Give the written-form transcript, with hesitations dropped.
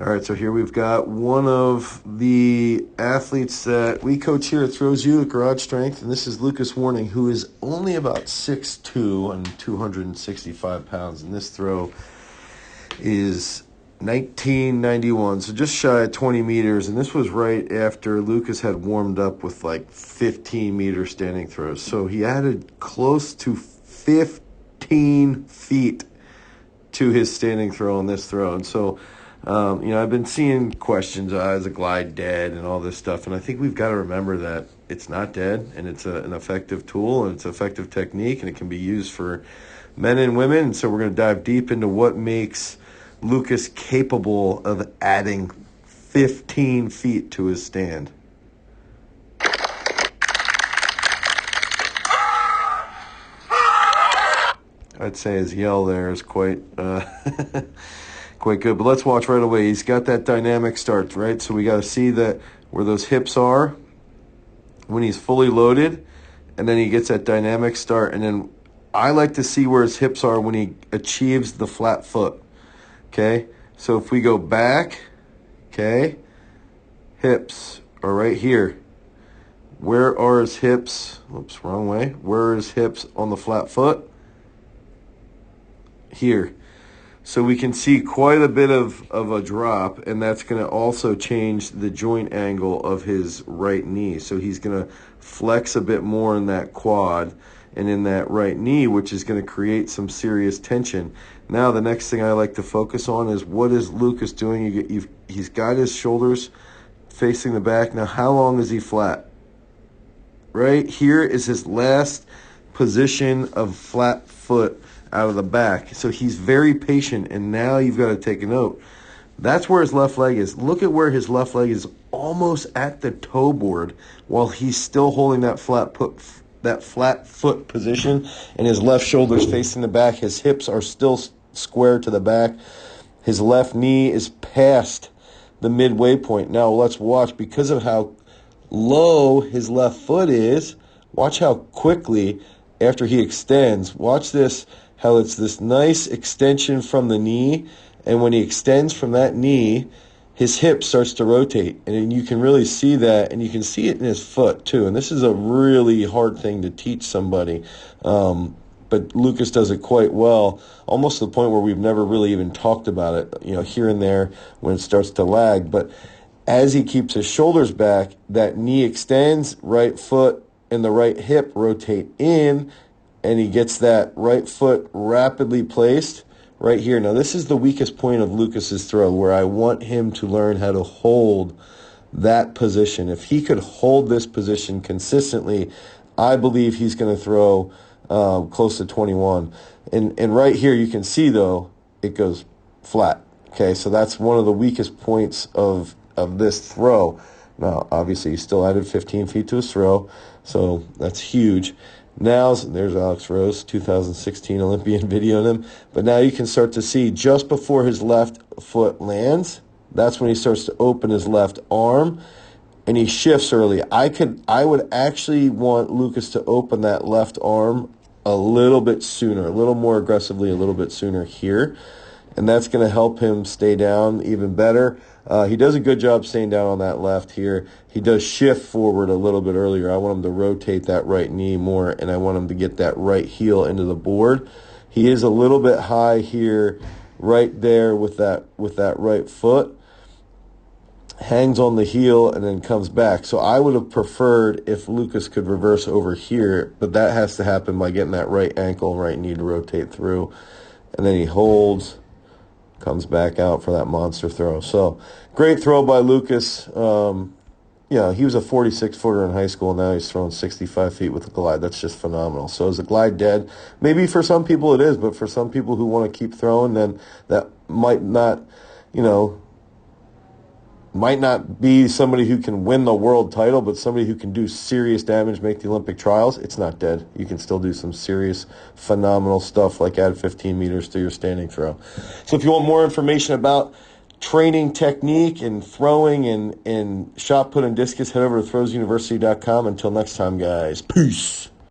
All right, so here we've got one of the athletes that we coach here at Throws U at Garage Strength, and this is Lucas Warning, who is only about 6'2" and 265 pounds, and this throw is 1991, so just shy of 20 meters, and this was right after Lucas had warmed up with like 15-meter standing throws, so he added close to 15 feet to his standing throw on this throw, and so I've been seeing questions, is a glide dead and all this stuff, and I think we've got to remember that it's not dead, and it's an effective tool, and it's an effective technique, and it can be used for men and women, and so we're going to dive deep into what makes Lucas capable of adding 15 feet to his stand. I'd say his yell there is quite quite good, but let's watch right away. He's got that dynamic start, right? So we got to see that where those hips are when he's fully loaded, and then he gets that dynamic start, and then I like to see where his hips are when he achieves the flat foot, okay? So if we go back, okay, hips are right here. Where are his hips? Oops, wrong way. Where are his hips on the flat foot? Here. So we can see quite a bit of a drop, and that's going to also change the joint angle of his right knee. So he's going to flex a bit more in that quad and in that right knee, which is going to create some serious tension. Now the next thing I like to focus on is what is Lucas doing? He's got his shoulders facing the back. Now how long is he flat? Right here is his last position of flat foot out of the back. So he's very patient, and now you've got to take a note. That's where his left leg is. Look at where his left leg is, almost at the toe board, while he's still holding that flat foot position, and his left shoulder's facing the back. His hips are still square to the back. His left knee is past the midway point. Now let's watch, because of how low his left foot is, watch how quickly after he extends. Watch this, how it's this nice extension from the knee, and when he extends from that knee, his hip starts to rotate, and you can really see that, and you can see it in his foot too. And this is a really hard thing to teach somebody, but Lucas does it quite well, almost to the point where we've never really even talked about it, here and there when it starts to lag. But as he keeps his shoulders back, that knee extends, right foot and the right hip rotate in, and he gets that right foot rapidly placed right here. Now, this is the weakest point of Lucas's throw, where I want him to learn how to hold that position. If he could hold this position consistently, I believe he's going to throw close to 21. And right here, you can see, though, it goes flat. Okay, so that's one of the weakest points of this throw. Now, obviously, he still added 15 feet to his throw, so that's huge. Now, there's Alex Rose, 2016 Olympian video of him. But now you can start to see just before his left foot lands, that's when he starts to open his left arm, and he shifts early. I would actually want Lucas to open that left arm a little bit sooner, a little more aggressively, a little bit sooner here. And that's going to help him stay down even better. He does a good job staying down on that left here. He does shift forward a little bit earlier. I want him to rotate that right knee more, and I want him to get that right heel into the board. He is a little bit high here, right there with that right foot. Hangs on the heel and then comes back. So I would have preferred if Lucas could reverse over here, but that has to happen by getting that right ankle and right knee to rotate through. And then he holds, comes back out for that monster throw. So great throw by Lucas. He was a 46-footer in high school. Now he's throwing 65 feet with a glide. That's just phenomenal. So is a glide dead? Maybe for some people it is, but for some people who want to keep throwing, then that might not be somebody who can win the world title, but somebody who can do serious damage, make the Olympic trials. It's not dead. You can still do some serious, phenomenal stuff, like add 15 meters to your standing throw. So if you want more information about training technique and throwing and shot put and discus, head over to throwsuniversity.com. Until next time, guys. Peace.